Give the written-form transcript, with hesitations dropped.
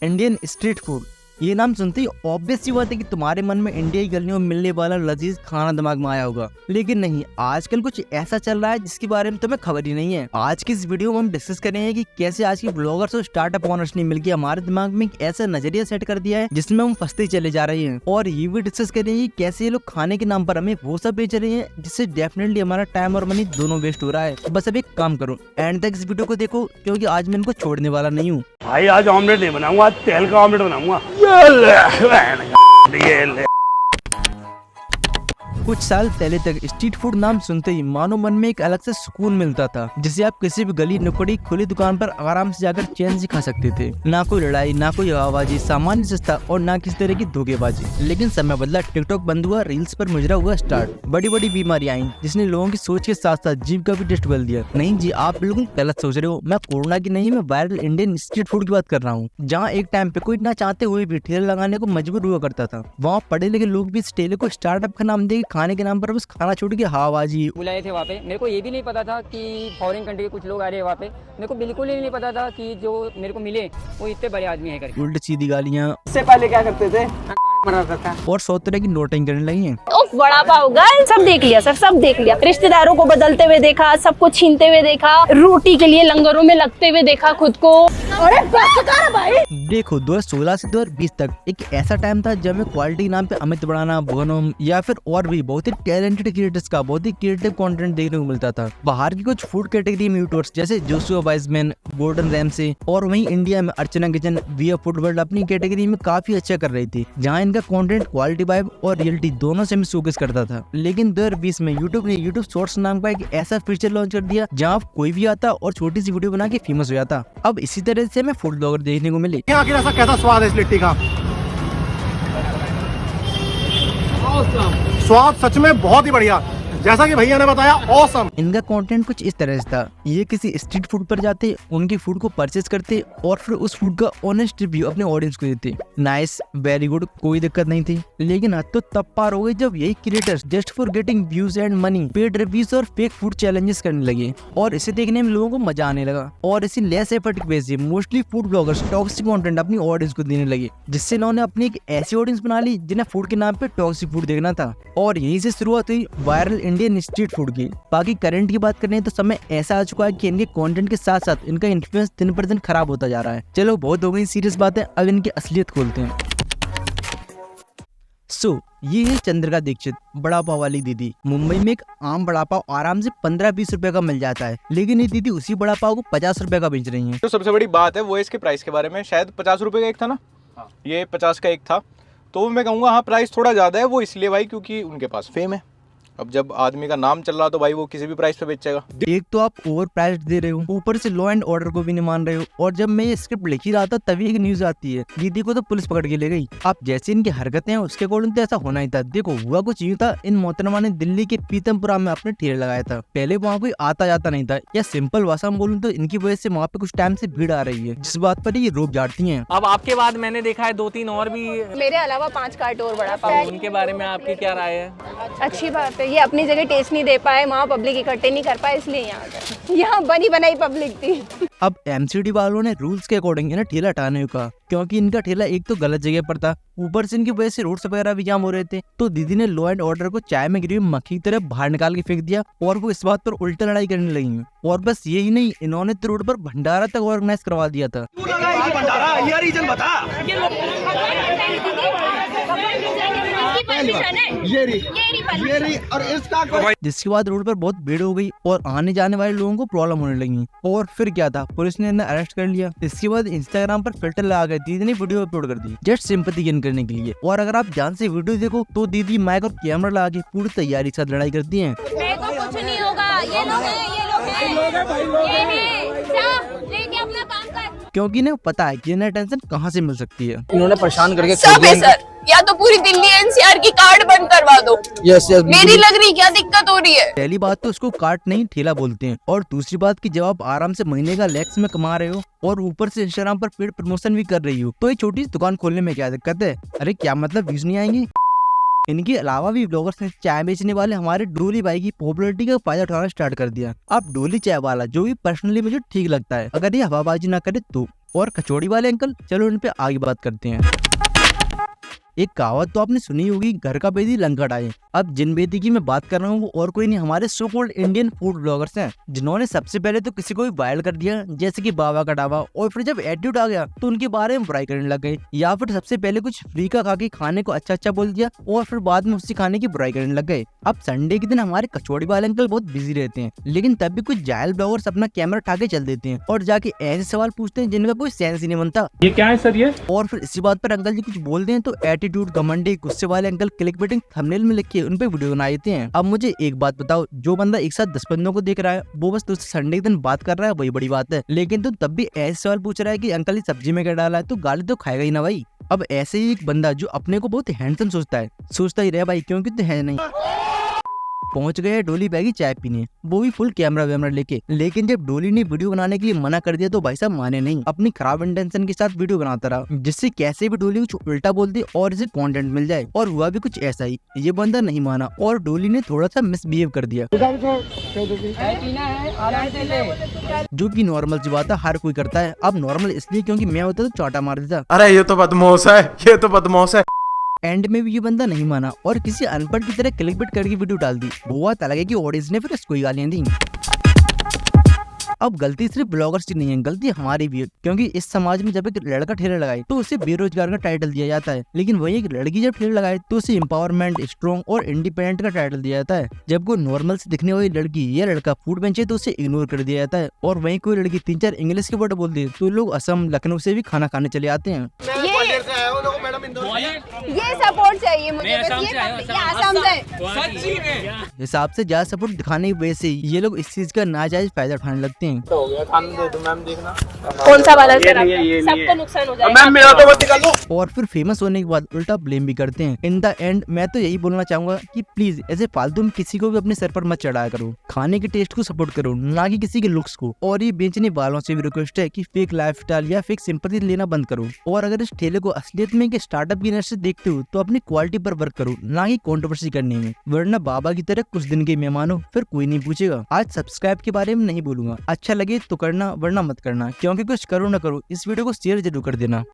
Indian street food. ये नाम सुनते ही ऑब्वियस सी बात है कि तुम्हारे मन में इंडियाई गलियों में मिलने वाला लजीज खाना दिमाग में आया होगा, लेकिन नहीं, आजकल कुछ ऐसा चल रहा है जिसके बारे में तुम्हें खबर ही नहीं है। आज की इस वीडियो में हम डिस्कस करेंगे कि कैसे आज के ब्लॉगर्स और स्टार्टअप ओनर्स ने मिलकर हमारे दिमाग में एक ऐसा नजरिया सेट कर दिया है जिसमें हम फंसते चले जा रहे हैं। और ये भी डिस्कस करेंगे कि कैसे ये लोग खाने के नाम पर हमें वो सब बेच रहे हैं जिससे डेफिनेटली हमारा टाइम और मनी दोनों वेस्ट हो रहा है। तो बस अब एक काम करो, एंड तक इस वीडियो को देखो, क्योंकि आज मैं इनको छोड़ने वाला नहीं हूँ। भाई आज ऑमलेट नहीं बनाऊंगा, आज तेल का ऑमलेट बनाऊंगा। ये कुछ साल पहले तक स्ट्रीट फूड नाम सुनते ही मानो मन में एक अलग से सुकून मिलता था, जिसे आप किसी भी गली नुकड़ी खुली दुकान पर आराम से जाकर चैन से खा सकते थे। ना कोई लड़ाई, ना कोई हवाबाजी, सामान्य सस्ता और ना किसी तरह की धोखेबाजी। लेकिन समय बदला, टिकटॉक बंद हुआ, रील्स पर मुजरा हुआ स्टार्ट, बड़ी बड़ी बीमारियां आई जिसने लोगों की सोच के साथ साथ जीभ का भी टेस्ट बदल दिया। नहीं जी, आप बिल्कुल गलत सोच रहे हो। मैं कोरोना की नहीं, मैं वायरल इंडियन स्ट्रीट फूड की बात कर रहा हूँ, जहाँ एक टाइम पे कोई ना चाहते हुए भी ठेला लगाने को मजबूर हुआ करता था। वहाँ पढ़े लिखे लोग भी इस ठेले को स्टार्टअप का नाम देकर खाने के नाम पर बस खाना छोड़ के हवाबाजी बुलाए थे वहाँ पे। मेरे को ये भी नहीं पता था कि फॉरेन कंट्री के कुछ लोग आ रहे हैं वहाँ पे। मेरे को बिल्कुल ही नहीं पता था कि जो मेरे को मिले वो इतने बड़े आदमी है करके। उल्टी सीधी गालियाँ इससे पहले क्या करते थे? मरा था और 100 तरह की नोटिंग करने लगी हैं। वड़ा पाव गर्ल सब देख लिया सर, सब देख लिया। रिश्तेदारों को बदलते हुए देखा, सबको छीनते हुए देखा, रोटी के लिए लंगरों में लगते हुए देखा खुद को। अरे बस कर भाई। देखो 2016 से 2020 तक एक ऐसा टाइम था जब में क्वालिटी के नाम पे अमित बड़ाना, भुवनम या फिर और भी बहुत ही टैलेंटेड क्रिएटर्स का बहुत ही क्रिएटिव कंटेंट देखने को मिलता था। बाहर की कुछ फूड कैटेगरी में यूट्यूबर्स जैसे जोशुआ वाइसमैन, गॉर्डन रैमसे और वहीं इंडिया में अर्चना किचन, वी फूड वर्ल्ड अपनी कैटेगरी में काफी अच्छा कर रही थी, जहाँ इनका कंटेंट क्वालिटी वाइब और रियलिटी दोनों से शोकेस करता था। लेकिन 2020 में यूट्यूब ने यूट्यूब शॉर्ट्स नाम का एक ऐसा फीचर लॉन्च कर दिया जहाँ कोई भी आता और छोटी सी वीडियो बना के फेमस हो जाता। अब इसी तरह से हमें फूड ब्लॉगर देखने को मिले। आखिर ऐसा कैसा स्वाद है इस लिट्टी का? स्वाद सच में बहुत ही बढ़िया, जैसा कि भैया ने बताया, ऑसम। इनका कंटेंट कुछ इस तरह से था, ये किसी स्ट्रीट फूड पर जाते, उनकी फूड को परचेज करते और फिर उस फूड का ऑनेस्ट रिव्यू अपने ऑडियंस को देते। नाइस, वेरी गुड, कोई दिक्कत नहीं थी। लेकिन हद तो तब पार हो गई जब यही creators just for getting views and money paid reviews और फेक फूड चैलेंजेस करने लगे, और इसे देखने में लोगों को मजा आने लगा। और इसी लेस एफर्ट की वजह से mostly food bloggers toxic content अपनी ऑडियंस को देने लगे, जिससे इन्होंने अपनी एक ऐसी ऑडियंस बना ली जिन्हें फूड के नाम पे टॉक्सिक फूड देखना था। और यहीं से शुरुआत हुई वायरल इंडियन स्ट्रीट फूड की। बाकी करंट की बात करें तो समय ऐसा आ चुका है कि इनके कंटेंट के साथ साथ इनका इन्फ्लुएंस दिन पर दिन खराब होता जा रहा है। चलो बहुत हो गई सीरियस बातें, अब इनकी असलियत खोलते हैं। ये है चंद्रिका दीक्षित, बड़ा पाव वाली दीदी। मुंबई में एक आम बड़ा पाव आराम से 15-20 रुपए का मिल जाता है, लेकिन ये दीदी उसी बड़ा पाव को 50 रुपए का बेच रही है। तो सबसे बड़ी बात है वो है इसके प्राइस के बारे में। शायद 50 रुपए का एक था ना, ये 50 का एक था। तो मैं कहूँगा हाँ, प्राइस थोड़ा ज़्यादा है। वो इसलिए भाई क्योंकि उनके पास फेम है। अब जब आदमी का नाम चल रहा तो भाई वो किसी भी प्राइस पे बेचेगा। एक तो आप ओवर प्राइस दे रहे हो, ऊपर से लॉ एंड ऑर्डर को भी नहीं मान रहे हो। और जब मैं ये स्क्रिप्ट लिख ही रहा था तभी एक न्यूज आती है, दीदी को तो पुलिस पकड़ के ले गई। आप जैसे इनकी हरकतें हैं उसके अकॉर्डिंग तो ऐसा होना ही था। देखो हुआ कुछ यूँ था, इन मोहतरमा ने दिल्ली के पीतमपुरा में अपने ठेले लगाया था। पहले वहाँ कोई आता जाता नहीं था, या सिंपल भाषा में बोलूँ तो इनकी वजह से वहाँ पे कुछ टाइम से भीड़ आ रही है, जिस बात पर ये रोक झाड़ती है। अब आपके बाद मैंने देखा है 2-3 और भी, मेरे अलावा 5 कार्ट और बड़ा पाव। उनके बारे में आपकी क्या राय है? अच्छी बात है, ये अपनी जगह टेस्ट नहीं दे पाए, वहाँ पब्लिक इकट्ठे नहीं कर पाए, इसलिए यहाँ गए। यहाँ बनी बनाई पब्लिक थी। अब एमसीडी वालों ने रूल्स के अकॉर्डिंग इन्हें ठेला हटाने का, क्योंकि इनका ठेला एक तो गलत जगह पर था, ऊपर से इनकी वजह से रोड्स वगैरह भी जाम हो रहे थे। तो दीदी ने लॉ एंड ऑर्डर को चाय में गिरी हुई मक्खी की तरह बाहर निकाल के फेंक दिया, और वो इस बात पर उल्टा लड़ाई करने लगी। और बस यही नहीं, इन्होंने तो रोड पर भंडारा तक ऑर्गेनाइज करवा दिया था। जिसके बाद रोड पर बहुत भीड़ हो गई और आने जाने वाले लोगों को प्रॉब्लम होने लगी। और फिर क्या था, पुलिस ने इन्हें अरेस्ट कर लिया। इसके बाद इंस्टाग्राम पर फिल्टर लगा कर दीदी ने वीडियो अपलोड कर दी, जस्ट सिंपैथी गेन करने के लिए। और अगर आप ध्यान से वीडियो देखो तो दीदी माइक और कैमरा लगा के पूरी तैयारी के साथ लड़ाई करती है। कुछ नहीं होगा, ये लोग अपना काम कर। क्योंकि इन्हें पता है कि इन्हें टेंशन कहाँ से मिल सकती है। इन्होंने परेशान करके सब है सर, या तो पूरी दिल्ली एनसीआर की कार्ड बंद करवा दो। यस मेरी लग रही क्या दिक्कत हो रही है? पहली बात तो उसको कार्ट नहीं ठेला बोलते हैं, और दूसरी बात कि जब आप आराम से महीने का लैक्स में कमा रहे हो और ऊपर से इंस्टाग्राम पर पेड प्रमोशन भी कर रही हो, तो ये छोटी सी दुकान खोलने में क्या दिक्कत है? अरे क्या मतलब व्यूज नहीं आएंगे? इनके अलावा भी ब्लॉगर्स ने चाय बेचने वाले हमारे डोली भाई की पॉपुलैरिटी का फायदा उठाना स्टार्ट कर दिया। अब डोली चाय वाला जो भी पर्सनली मुझे ठीक लगता है, अगर ये हवाबाजी ना करे तो और कचौड़ी वाले अंकल, चलो इन पे आगे बात करते हैं। एक कहावत तो आपने सुनी होगी, घर का बेदी लंका डाले। अब जिन बेदी की मैं बात कर रहा हूँ वो और कोई नहीं, हमारे so called Indian food bloggers हैं, जिन्होंने सबसे पहले तो किसी को भी वायरल कर दिया, जैसे कि बाबा का ढाबा, और फिर जब एटीट्यूड आ गया तो उनके बारे में बुराई करने लग गए, या फिर सबसे पहले कुछ फ्री का खा के खाने को अच्छा बोल दिया और फिर बाद में उसी खाने की बुराई करने लग गए। अब संडे के दिन हमारे कचौड़ी वाले अंकल बहुत बिजी रहते हैं, लेकिन तब भी कुछ जायल ब्लॉगर्स अपना कैमरा उठा के चल देते हैं और जाके ऐसे सवाल पूछते हैं जिनका कोई सेंस ही नहीं बनता। ये क्या है सर ये? और फिर इसी बात पर अंकल जी कुछ बोलते हैं तो एटीट्यूड, घमंडी, गुस्से वाले अंकल क्लिक बेटिंग थंबनेल में लिख के उन पे वीडियो बना देते हैं। अब मुझे एक बात बताओ, जो बंदा एक साथ 10 बंदों को देख रहा है वो बस तुझसे संडे के दिन बात कर रहा है, वही बड़ी बात है, लेकिन तू तब भी ऐसे सवाल पूछ रहा है कि अंकल ये सब्जी में क्या डाला है, तो गाली तो खाएगा ही ना भाई। अब ऐसे ही एक बंदा जो अपने को बहुत हैंडसम सोचता ही रहे भाई, क्योंकि तो है नहीं, पहुंच गए डोली बैगी चाय पीने, वो भी फुल कैमरा वैमरा लेके। लेकिन जब डोली ने वीडियो बनाने के लिए मना कर दिया तो भाई साहब माने नहीं, अपनी खराब इंटेंशन के साथ वीडियो बनाता रहा, जिससे कैसे भी डोली कुछ उल्टा बोल दे और इसे कंटेंट मिल जाए। और हुआ भी कुछ ऐसा ही, ये बंदा नहीं माना और डोली ने थोड़ा सा मिसबिहेव कर दिया, जो कि नॉर्मल सी बात है, हर कोई करता है। अब नॉर्मल इसलिए क्योंकि मैं होता तो चाटा मार देता। अरे ये तो बदमाश है, ये तो बदमाश है। एंड में भी ये बंदा नहीं माना और किसी अनपढ़ की तरह क्लिकबेट करके वीडियो डाल दी। वो बात अलग है कि ऑडियंस ने फिर इसको ही गालियां दी। अब गलती सिर्फ ब्लॉगर्स की नहीं है, गलती हमारी भी है, क्योंकि इस समाज में जब एक लड़का ठेला लगाए तो उसे बेरोजगार का टाइटल दिया जाता है, लेकिन वही एक लड़की जब ठेला लगाए तो उसे एम्पावरमेंट, स्ट्रॉन्ग और इंडिपेंडेंट का टाइटल दिया जाता है। जब कोई नॉर्मल से दिखने वाली लड़की या लड़का फूड बेचे तो उसे इग्नोर कर दिया जाता है, और वहीं कोई लड़की 3-4 इंग्लिश के वर्ड बोल दे तो लोग असम, लखनऊ से भी खाना खाने चले आते हैं। ये सपोर्ट चाहिए मुझे, बस ये आसाम से। हिसाब से ज्यादा सपोर्ट दिखाने की वजह से ये लोग इस चीज का नाजायज फायदा उठाने लगते हैं। कौन सा वाला सबको नुकसान हो जाएगा। और फिर फेमस होने के बाद उल्टा ब्लेम भी करते हैं। इन द एंड मैं तो यही बोलना चाहूंगा कि प्लीज ऐसे फालतू में किसी को भी अपने सर पर मत चढ़ाया करो, खाने के टेस्ट को सपोर्ट करो, ना कि किसी के लुक्स को। और ये बेचने वालों से भी रिक्वेस्ट है कि फेक लाइफस्टाइल या फेक सिंपैथी लेना बंद करो, और अगर इस ठेले को असलियत में एक स्टार्टअप की नजर से देखते हो तो अपनी क्वालिटी पर वर्क करो, ना कि कंट्रोवर्सी करने में, वरना बाबा की तरह कुछ दिन के मेहमान हो फिर कोई नहीं पूछेगा। आज सब्सक्राइब के बारे में नहीं बोलूंगा, अच्छा लगे तो करना वरना मत करना, क्योंकि कुछ करो ना करो इस वीडियो को शेयर जरूर कर देना।